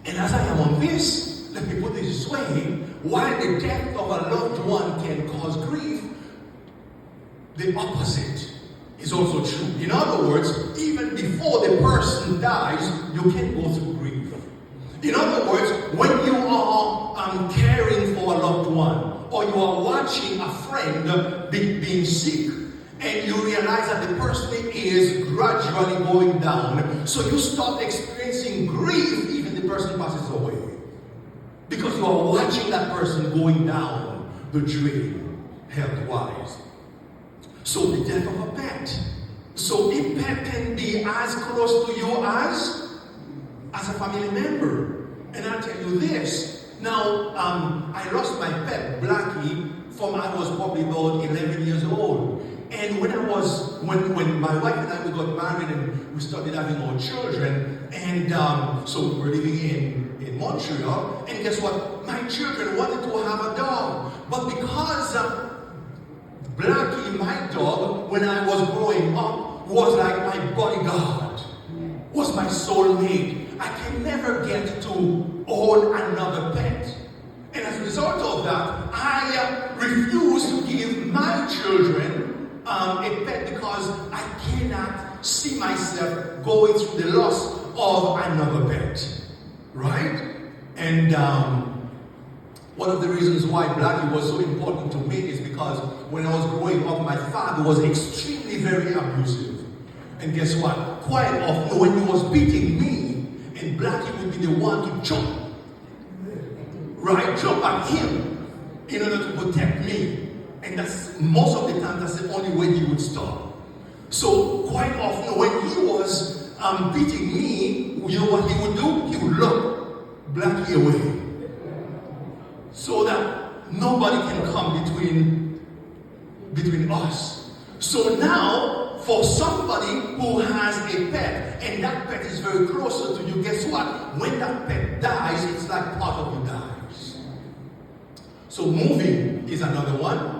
And as I am on this, let me put it this way, while the death of a loved one can cause grief, the opposite is also true. In other words, even before the person dies, you can go through grief. In other words, when you are caring for a loved one, or you are watching a friend being sick, and you realize that the person is gradually going down, so you start experiencing grief even the person passes away. Because you are watching that person going down the drain, health-wise. So the death of a pet. So a pet can be as close to you as a family member. And I'll tell you this. Now, I lost my pet, Blackie, from I was probably about 11 years old. And when my wife and I, we got married and we started having our children, and so we were living in Montreal, and guess what? My children wanted to have a dog. But because Blackie, my dog, when I was growing up, was like my bodyguard, was my soulmate. I can never get to own another pet. And as a result of that, I refuse to give my children a pet because I cannot see myself going through the loss of another pet. Right? And one of the reasons why Blackie was so important to me is because when I was growing up, my father was extremely very abusive. And guess what? Quite often when he was beating me, and Blackie would be the one to jump. Right? Jump at him in order to protect me. And that's most of the time, that's the only way he would stop. So quite often when he was beating me, you know what he would do? He would look Blackie away. So that nobody can come between us. So now, for somebody who has a pet, and that pet is very closer to you, guess what? When that pet dies, it's like part of you dies. So moving is another one.